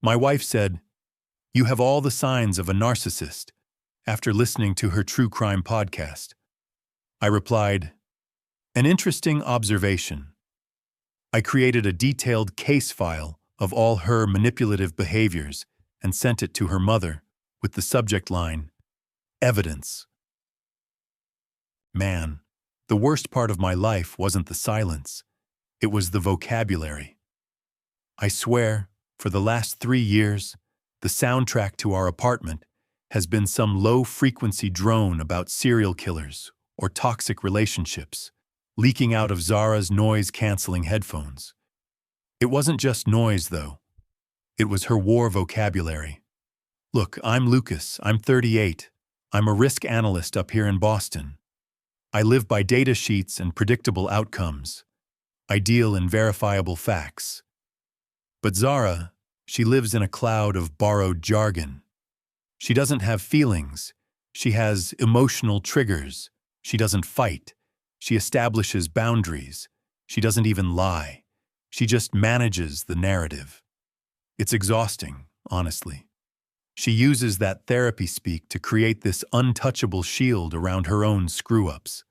My wife said, "You have all the signs of a narcissist," after listening to her true crime podcast. I replied, "An interesting observation." I created a detailed case file of all her manipulative behaviors and sent it to her mother with the subject line, "Evidence." Man, the worst part of my life wasn't the silence. It was the vocabulary. I swear, for the last 3 years, the soundtrack to our apartment has been some low-frequency drone about serial killers or toxic relationships, leaking out of Zara's noise-canceling headphones. It wasn't just noise, though. It was her war vocabulary. "Look, I'm Lucas. I'm 38. I'm a risk analyst up here in Boston. I live by data sheets and predictable outcomes. I deal in verifiable facts." But Zara, she lives in a cloud of borrowed jargon. She doesn't have feelings. She has emotional triggers. She doesn't fight. She establishes boundaries. She doesn't even lie. She just manages the narrative. It's exhausting, honestly. She uses that therapy speak to create this untouchable shield around her own screw-ups.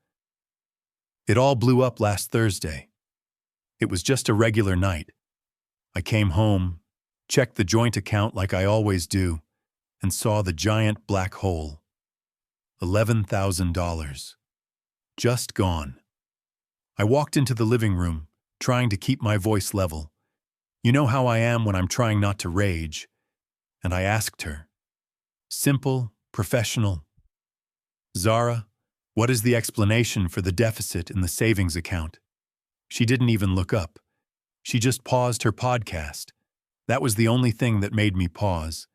It all blew up last Thursday. It was just a regular night. I came home, checked the joint account like I always do, and saw the giant black hole. $11,000. Just gone. I walked into the living room, trying to keep my voice level. You know how I am when I'm trying not to rage. And I asked her, simple, professional, "Zara, what is the explanation for the deficit in the savings account?" She didn't even look up. She just paused her podcast. That was the only thing that made me pause.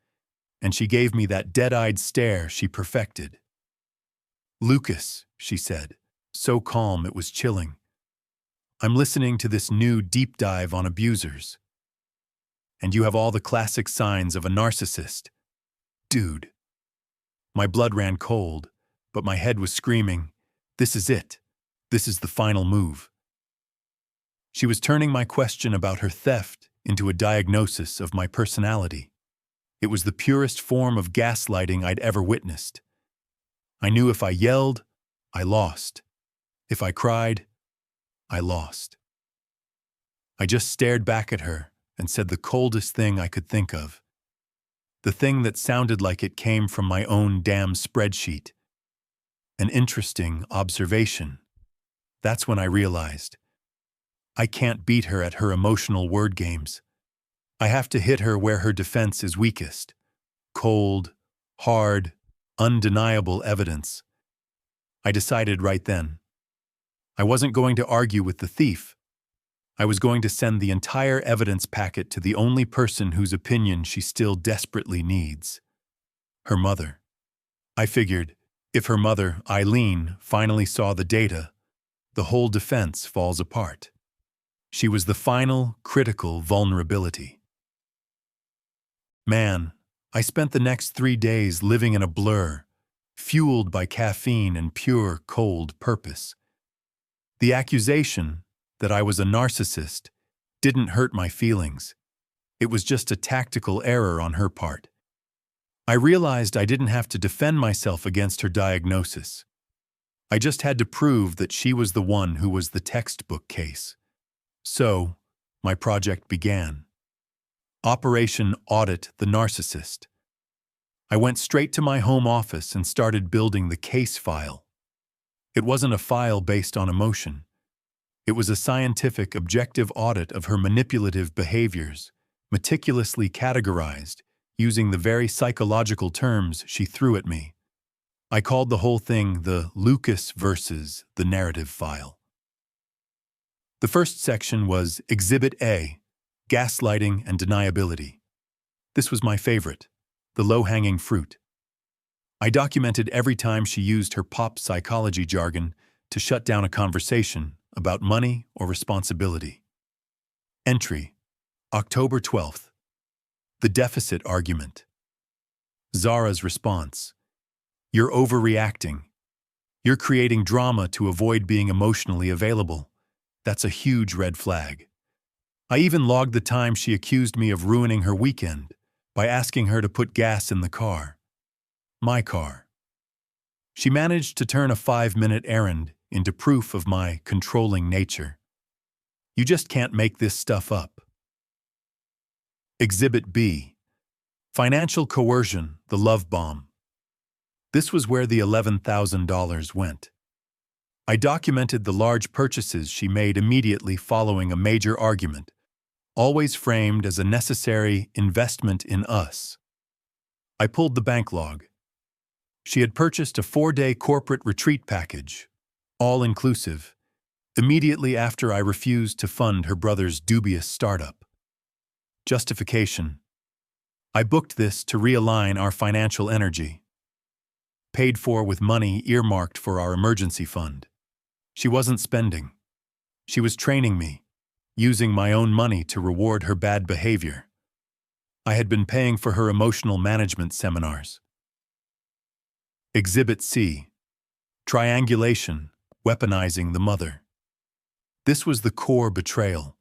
And she gave me that dead-eyed stare she perfected. "Lucas," she said, so calm it was chilling, "I'm listening to this new deep dive on abusers. And you have all the classic signs of a narcissist. Dude." My blood ran cold, but my head was screaming, "This is it. This is the final move." She was turning my question about her theft into a diagnosis of my personality. It was the purest form of gaslighting I'd ever witnessed. I knew if I yelled, I lost. If I cried, I lost. I just stared back at her and said the coldest thing I could think of. The thing that sounded like it came from my own damn spreadsheet. An interesting observation. That's when I realized. I can't beat her at her emotional word games. I have to hit her where her defense is weakest. Cold, hard, undeniable evidence. I decided right then. I wasn't going to argue with the thief. I was going to send the entire evidence packet to the only person whose opinion she still desperately needs. Her mother. I figured, if her mother, Eileen, finally saw the data, the whole defense falls apart. She was the final, critical vulnerability. Man, I spent the next 3 days living in a blur, fueled by caffeine and pure, cold purpose. The accusation that I was a narcissist didn't hurt my feelings. It was just a tactical error on her part. I realized I didn't have to defend myself against her diagnosis. I just had to prove that she was the one who was the textbook case. So, my project began. Operation Audit the Narcissist. I went straight to my home office and started building the case file. It wasn't a file based on emotion. It was a scientific, objective audit of her manipulative behaviors, meticulously categorized, using the very psychological terms she threw at me. I called the whole thing the Lucas versus the narrative file. The first section was Exhibit A, Gaslighting and Deniability. This was my favorite, the low-hanging fruit. I documented every time she used her pop psychology jargon to shut down a conversation about money or responsibility. Entry, October 12th. The deficit argument. Zara's response. "You're overreacting. You're creating drama to avoid being emotionally available. That's a huge red flag." I even logged the time she accused me of ruining her weekend, by asking her to put gas in the car. My car. She managed to turn a 5-minute errand into proof of my controlling nature. You just can't make this stuff up. Exhibit B. Financial coercion, the love bomb. This was where the $11,000 went. I documented the large purchases she made immediately following a major argument, always framed as a necessary investment in us. I pulled the bank log. She had purchased a 4-day corporate retreat package, all-inclusive, immediately after I refused to fund her brother's dubious startup. Justification. I booked this to realign our financial energy. Paid for with money earmarked for our emergency fund. She wasn't spending. She was training me, using my own money to reward her bad behavior. I had been paying for her emotional management seminars. Exhibit C. Triangulation, weaponizing the mother. This was the core betrayal.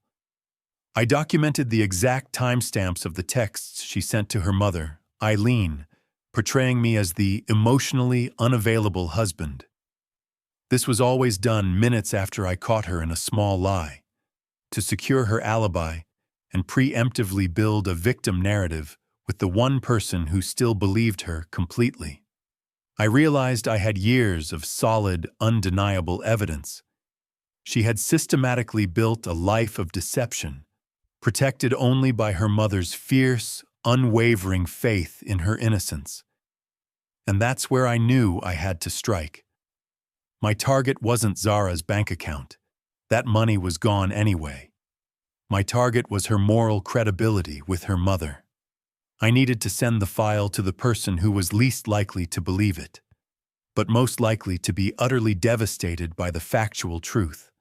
I documented the exact timestamps of the texts she sent to her mother, Eileen, portraying me as the emotionally unavailable husband. This was always done minutes after I caught her in a small lie, to secure her alibi and preemptively build a victim narrative with the one person who still believed her completely. I realized I had years of solid, undeniable evidence. She had systematically built a life of deception, protected only by her mother's fierce, unwavering faith in her innocence. And that's where I knew I had to strike. My target wasn't Zara's bank account. That money was gone anyway. My target was her moral credibility with her mother. I needed to send the file to the person who was least likely to believe it, but most likely to be utterly devastated by the factual truth.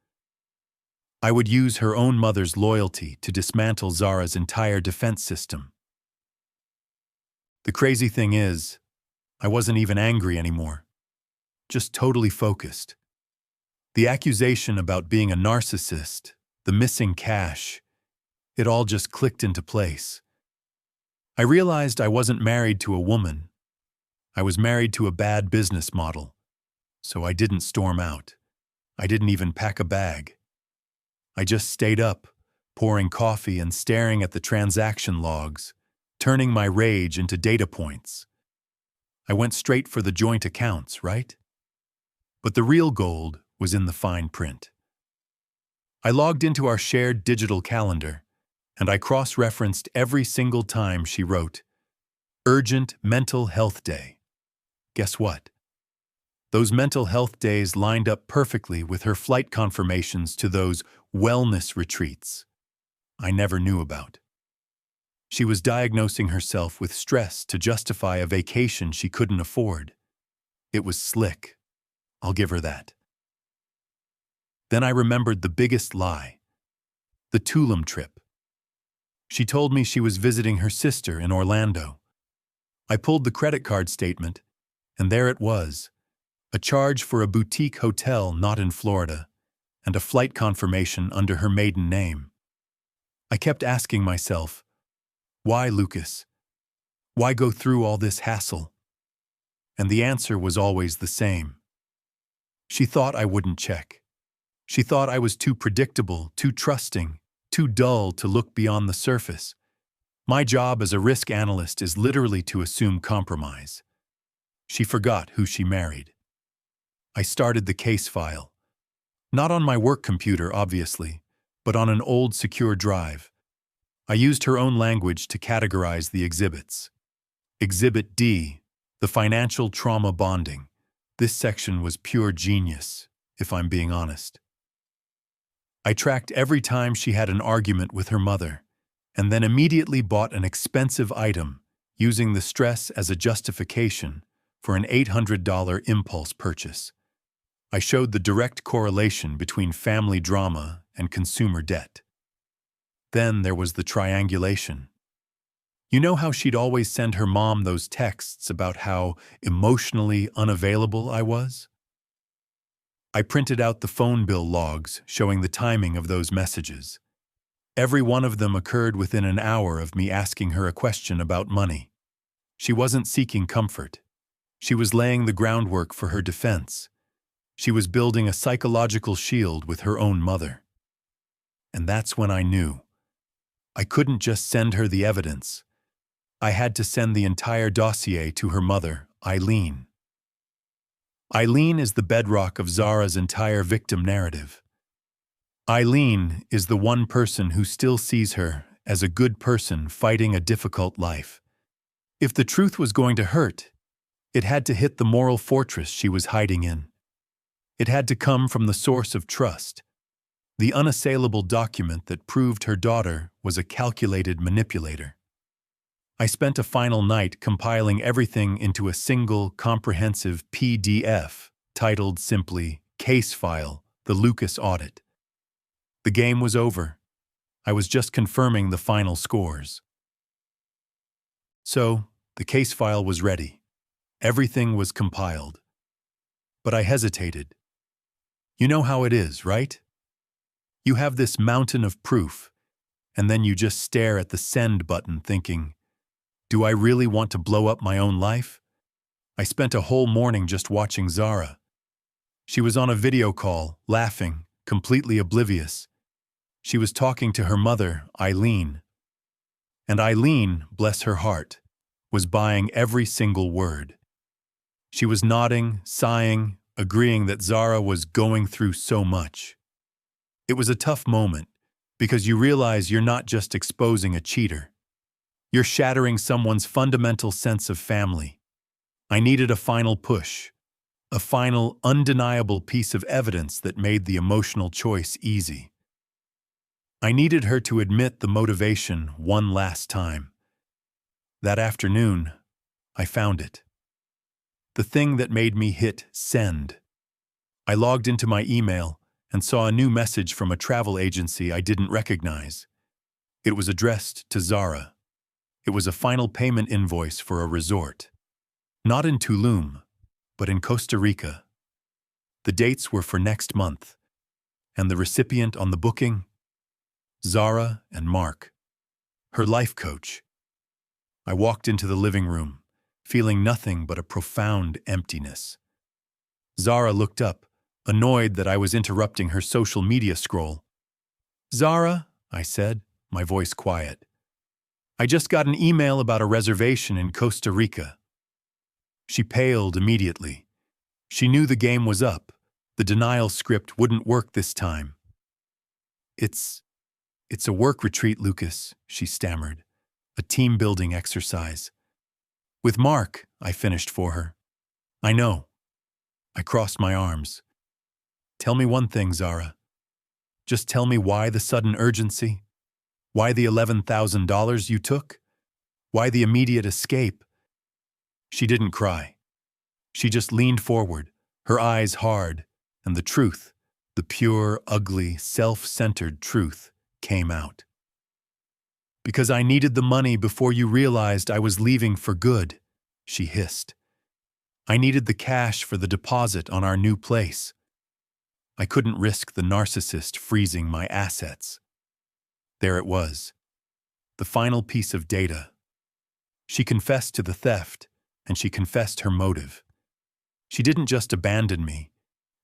I would use her own mother's loyalty to dismantle Zara's entire defense system. The crazy thing is, I wasn't even angry anymore. Just totally focused. The accusation about being a narcissist, the missing cash, it all just clicked into place. I realized I wasn't married to a woman. I was married to a bad business model. So I didn't storm out. I didn't even pack a bag. I just stayed up, pouring coffee and staring at the transaction logs, turning my rage into data points. I went straight for the joint accounts, right? But the real gold was in the fine print. I logged into our shared digital calendar, and I cross-referenced every single time she wrote, "Urgent Mental Health Day." Guess what? Those mental health days lined up perfectly with her flight confirmations to those wellness retreats I never knew about. She was diagnosing herself with stress to justify a vacation she couldn't afford. It was slick. I'll give her that. Then I remembered the biggest lie. The Tulum trip. She told me she was visiting her sister in Orlando. I pulled the credit card statement, and there it was. A charge for a boutique hotel not in Florida, and a flight confirmation under her maiden name. I kept asking myself, why, Lucas? Why go through all this hassle? And the answer was always the same. She thought I wouldn't check. She thought I was too predictable, too trusting, too dull to look beyond the surface. My job as a risk analyst is literally to assume compromise. She forgot who she married. I started the case file. Not on my work computer, obviously, but on an old secure drive. I used her own language to categorize the exhibits. Exhibit D, the financial trauma bonding. This section was pure genius, if I'm being honest. I tracked every time she had an argument with her mother, and then immediately bought an expensive item, using the stress as a justification for an $800 impulse purchase. I showed the direct correlation between family drama and consumer debt. Then there was the triangulation. You know how she'd always send her mom those texts about how emotionally unavailable I was? I printed out the phone bill logs showing the timing of those messages. Every one of them occurred within an hour of me asking her a question about money. She wasn't seeking comfort. She was laying the groundwork for her defense. She was building a psychological shield with her own mother. And that's when I knew. I couldn't just send her the evidence. I had to send the entire dossier to her mother, Eileen. Eileen is the bedrock of Zara's entire victim narrative. Eileen is the one person who still sees her as a good person fighting a difficult life. If the truth was going to hurt, it had to hit the moral fortress she was hiding in. It had to come from the source of trust, the unassailable document that proved her daughter was a calculated manipulator. I spent a final night compiling everything into a single, comprehensive PDF titled simply, Case File, The Lucas Audit. The game was over. I was just confirming the final scores. So, the case file was ready. Everything was compiled. But I hesitated. You know how it is, right? You have this mountain of proof, and then you just stare at the send button thinking, do I really want to blow up my own life? I spent a whole morning just watching Zara. She was on a video call, laughing, completely oblivious. She was talking to her mother, Eileen. And Eileen, bless her heart, was buying every single word. She was nodding, sighing, agreeing that Zara was going through so much. It was a tough moment, because you realize you're not just exposing a cheater. You're shattering someone's fundamental sense of family. I needed a final push, a final, undeniable piece of evidence that made the emotional choice easy. I needed her to admit the motivation one last time. That afternoon, I found it. The thing that made me hit send. I logged into my email and saw a new message from a travel agency I didn't recognize. It was addressed to Zara. It was a final payment invoice for a resort. Not in Tulum, but in Costa Rica. The dates were for next month, and the recipient on the booking? Zara and Mark, her life coach. I walked into the living room, feeling nothing but a profound emptiness. Zara looked up, annoyed that I was interrupting her social media scroll. Zara, I said, my voice quiet. I just got an email about a reservation in Costa Rica. She paled immediately. She knew the game was up. The denial script wouldn't work this time. It's a work retreat, Lucas, she stammered. A team-building exercise. With Mark, I finished for her. I know. I crossed my arms. Tell me one thing, Zara. Just tell me why the sudden urgency? Why the $11,000 you took? Why the immediate escape? She didn't cry. She just leaned forward, her eyes hard, and the truth, the pure, ugly, self-centered truth, came out. Because I needed the money before you realized I was leaving for good, she hissed. I needed the cash for the deposit on our new place. I couldn't risk the narcissist freezing my assets. There it was, the final piece of data. She confessed to the theft, and she confessed her motive. She didn't just abandon me.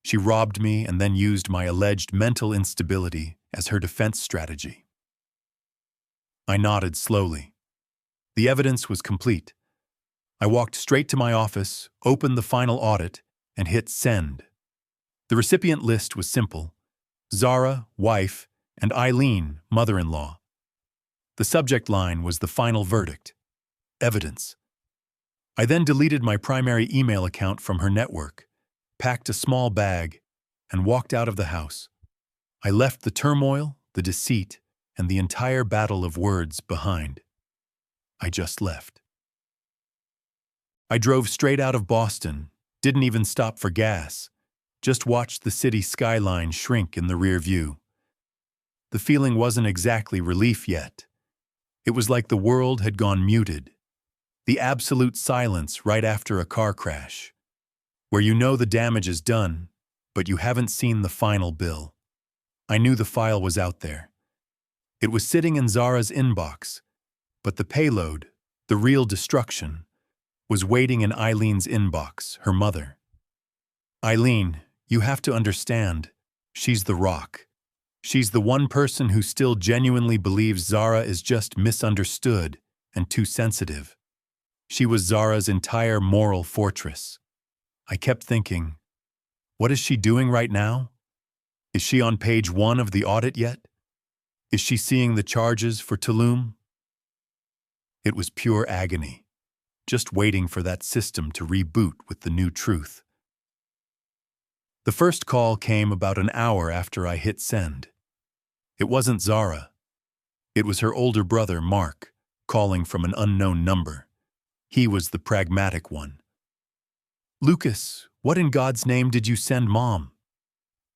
She robbed me and then used my alleged mental instability as her defense strategy. I nodded slowly. The evidence was complete. I walked straight to my office, opened the final audit, and hit send. The recipient list was simple: Zara, wife, and Eileen, mother-in-law. The subject line was the final verdict: evidence. I then deleted my primary email account from her network, packed a small bag, and walked out of the house. I left the turmoil, the deceit, and the entire battle of words behind. I just left. I drove straight out of Boston, didn't even stop for gas, just watched the city skyline shrink in the rear view. The feeling wasn't exactly relief yet. It was like the world had gone muted. The absolute silence right after a car crash, where you know the damage is done, but you haven't seen the final bill. I knew the file was out there. It was sitting in Zara's inbox, but the payload, the real destruction, was waiting in Eileen's inbox, her mother. Eileen, you have to understand, she's the rock. She's the one person who still genuinely believes Zara is just misunderstood and too sensitive. She was Zara's entire moral fortress. I kept thinking, what is she doing right now? Is she on page 1 of the audit yet? Is she seeing the charges for Tulum? It was pure agony, just waiting for that system to reboot with the new truth. The first call came about an hour after I hit send. It wasn't Zara. It was her older brother, Mark, calling from an unknown number. He was the pragmatic one. "Lucas, what in God's name did you send Mom?"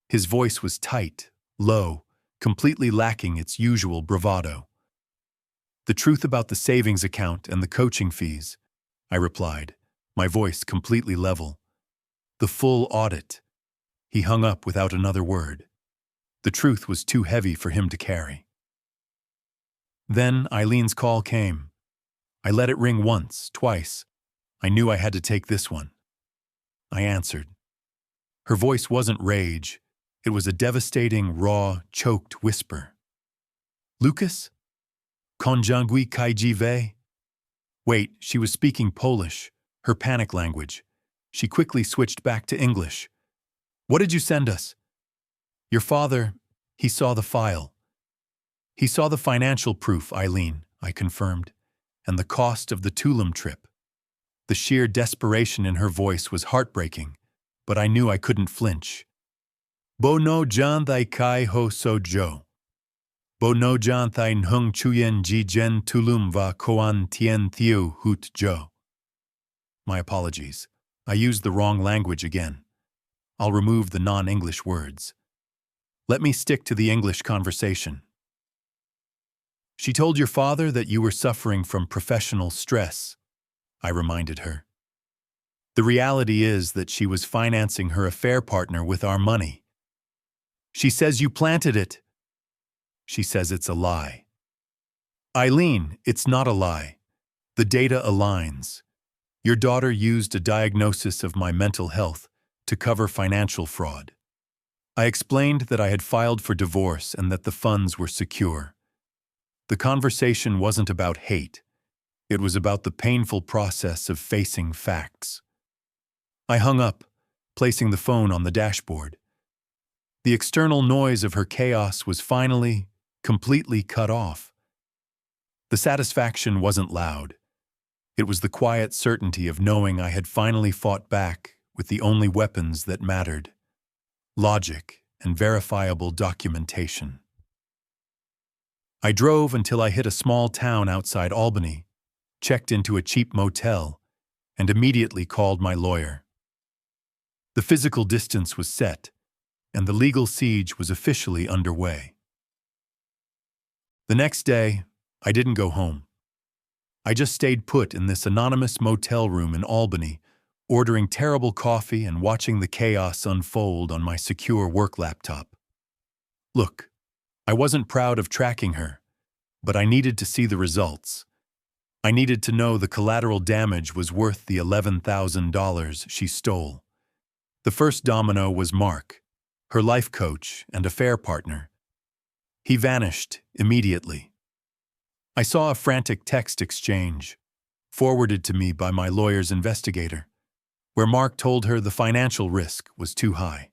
His voice was tight, low, completely lacking its usual bravado. "The truth about the savings account and the coaching fees," I replied, my voice completely level. "The full audit." He hung up without another word. The truth was too heavy for him to carry. Then Eileen's call came. I let it ring once, twice. I knew I had to take this one. I answered. Her voice wasn't rage. It was a devastating, raw, choked whisper. "Lucas? Konjangui kaijive?" Wait, she was speaking Polish, her panic language. She quickly switched back to English. "What did you send us?" "Your father, he saw the file." "He saw the financial proof, Eileen," I confirmed, "and the cost of the Tulum trip." The sheer desperation in her voice was heartbreaking, but I knew I couldn't flinch. "Bo no jan thai kai ho so jo. Bo no jan thai nhung chuyen ji jen Tulum va koan tien thiu hut jo." My apologies. I used the wrong language again. I'll remove the non-English words. Let me stick to the English conversation. "She told your father that you were suffering from professional stress," I reminded her. "The reality is that she was financing her affair partner with our money. She says you planted it." "She says it's a lie." "Eileen, it's not a lie. The data aligns. Your daughter used a diagnosis of my mental health to cover financial fraud." I explained that I had filed for divorce and that the funds were secure. The conversation wasn't about hate. It was about the painful process of facing facts. I hung up, placing the phone on the dashboard. The external noise of her chaos was finally, completely cut off. The satisfaction wasn't loud. It was the quiet certainty of knowing I had finally fought back with the only weapons that mattered: logic and verifiable documentation. I drove until I hit a small town outside Albany, checked into a cheap motel, and immediately called my lawyer. The physical distance was set, and the legal siege was officially underway. The next day, I didn't go home. I just stayed put in this anonymous motel room in Albany, ordering terrible coffee and watching the chaos unfold on my secure work laptop. Look, I wasn't proud of tracking her, but I needed to see the results. I needed to know the collateral damage was worth the $11,000 she stole. The first domino was Mark, her life coach and affair partner. He vanished immediately. I saw a frantic text exchange, forwarded to me by my lawyer's investigator, where Mark told her the financial risk was too high.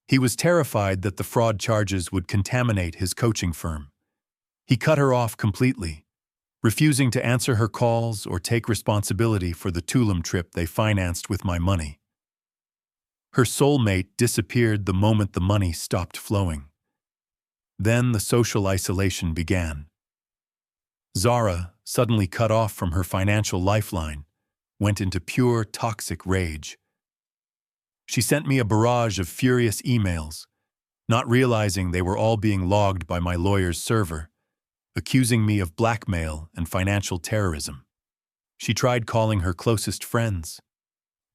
He was terrified that the fraud charges would contaminate his coaching firm. He cut her off completely, refusing to answer her calls or take responsibility for the Tulum trip they financed with my money. Her soulmate disappeared the moment the money stopped flowing. Then the social isolation began. Zara, suddenly cut off from her financial lifeline, went into pure toxic rage. She sent me a barrage of furious emails, not realizing they were all being logged by my lawyer's server, accusing me of blackmail and financial terrorism. She tried calling her closest friends,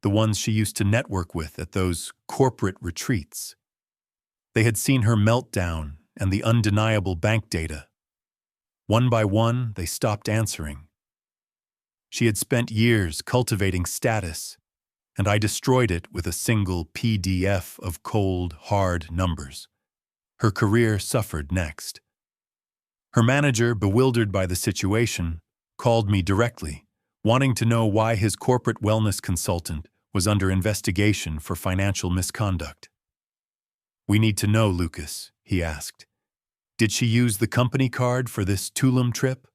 the ones she used to network with at those corporate retreats. They had seen her meltdown and the undeniable bank data, One by one, they stopped answering. She had spent years cultivating status, and I destroyed it with a single PDF of cold, hard numbers. Her career suffered next. Her manager, bewildered by the situation, called me directly, wanting to know why his corporate wellness consultant was under investigation for financial misconduct. "We need to know, Lucas," he asked. "Did she use the company card for this Tulum trip?"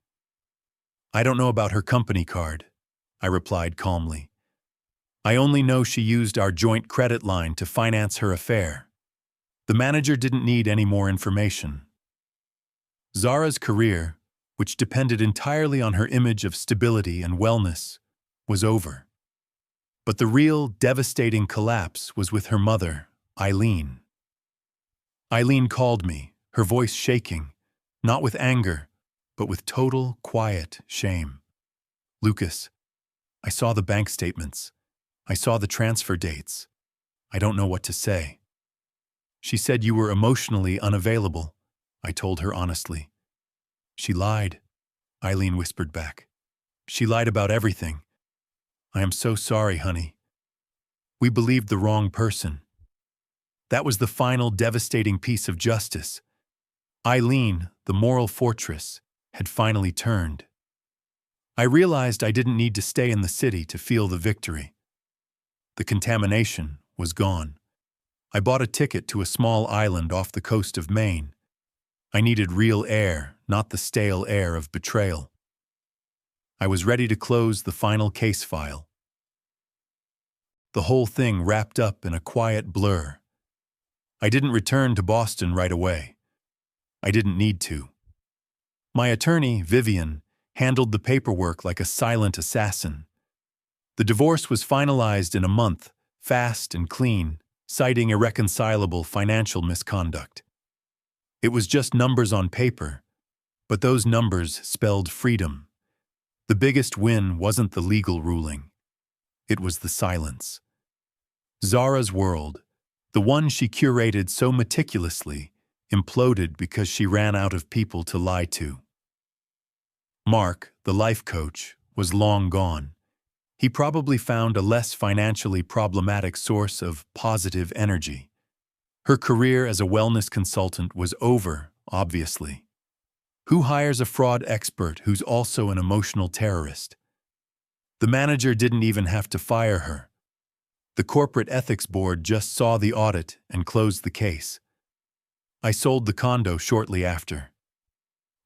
"I don't know about her company card," I replied calmly. "I only know she used our joint credit line to finance her affair." The manager didn't need any more information. Zara's career, which depended entirely on her image of stability and wellness, was over. But the real, devastating collapse was with her mother, Eileen. Eileen called me, her voice shaking, not with anger, but with total, quiet shame. "Lucas, I saw the bank statements. I saw the transfer dates. I don't know what to say." "She said you were emotionally unavailable," I told her honestly. "She lied," Eileen whispered back. "She lied about everything. I am so sorry, honey. We believed the wrong person." That was the final devastating piece of justice. Eileen, the moral fortress, had finally turned. I realized I didn't need to stay in the city to feel the victory. The contamination was gone. I bought a ticket to a small island off the coast of Maine. I needed real air, not the stale air of betrayal. I was ready to close the final case file. The whole thing wrapped up in a quiet blur. I didn't return to Boston right away. I didn't need to. My attorney, Vivian, handled the paperwork like a silent assassin. The divorce was finalized in a month, fast and clean, citing irreconcilable financial misconduct. It was just numbers on paper, but those numbers spelled freedom. The biggest win wasn't the legal ruling. It was the silence. Zara's world, the one she curated so meticulously, imploded because she ran out of people to lie to. Mark, the life coach, was long gone. He probably found a less financially problematic source of positive energy. Her career as a wellness consultant was over, obviously. Who hires a fraud expert who's also an emotional terrorist? The manager didn't even have to fire her. The corporate ethics board just saw the audit and closed the case. I sold the condo shortly after.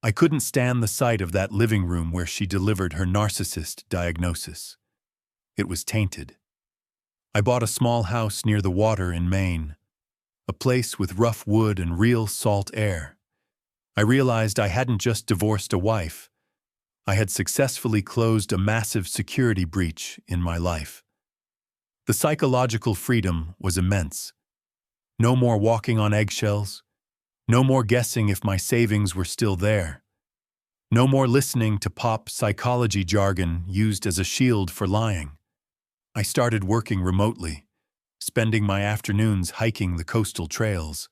I couldn't stand the sight of that living room where she delivered her narcissist diagnosis. It was tainted. I bought a small house near the water in Maine, a place with rough wood and real salt air. I realized I hadn't just divorced a wife. I had successfully closed a massive security breach in my life. The psychological freedom was immense. No more walking on eggshells. No more guessing if my savings were still there. No more listening to pop psychology jargon used as a shield for lying. I started working remotely, spending my afternoons hiking the coastal trails.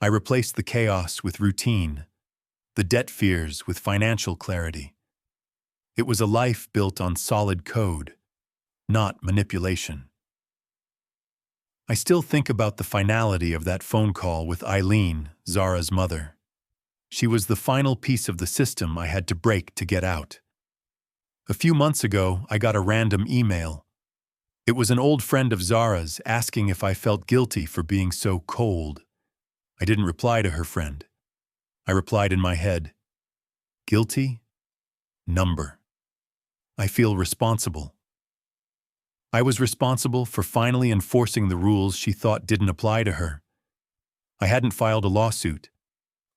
I replaced the chaos with routine, the debt fears with financial clarity. It was a life built on solid code, not manipulation. I still think about the finality of that phone call with Eileen, Zara's mother. She was the final piece of the system I had to break to get out. A few months ago, I got a random email. It was an old friend of Zara's asking if I felt guilty for being so cold. I didn't reply to her friend. I replied in my head, "Guilty? Number. I feel responsible." I was responsible for finally enforcing the rules she thought didn't apply to her. I hadn't filed a lawsuit.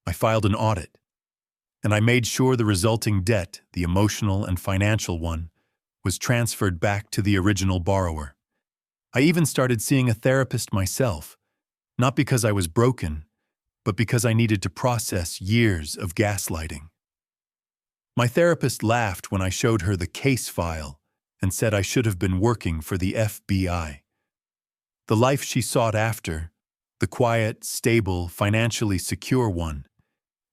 I filed an audit. And I made sure the resulting debt, the emotional and financial one, was transferred back to the original borrower. I even started seeing a therapist myself, not because I was broken, but because I needed to process years of gaslighting. My therapist laughed when I showed her the case file and said I should have been working for the FBI. The life she sought after, the quiet, stable, financially secure one,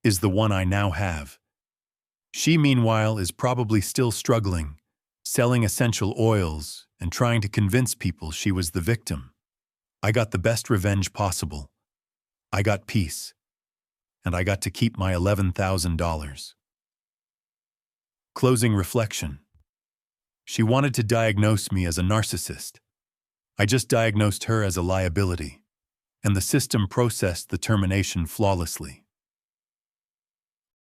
is the one I now have. She, meanwhile, is probably still struggling, selling essential oils and trying to convince people she was the victim. I got the best revenge possible. I got peace. And I got to keep my $11,000. Closing reflection. She wanted to diagnose me as a narcissist. I just diagnosed her as a liability, and the system processed the termination flawlessly.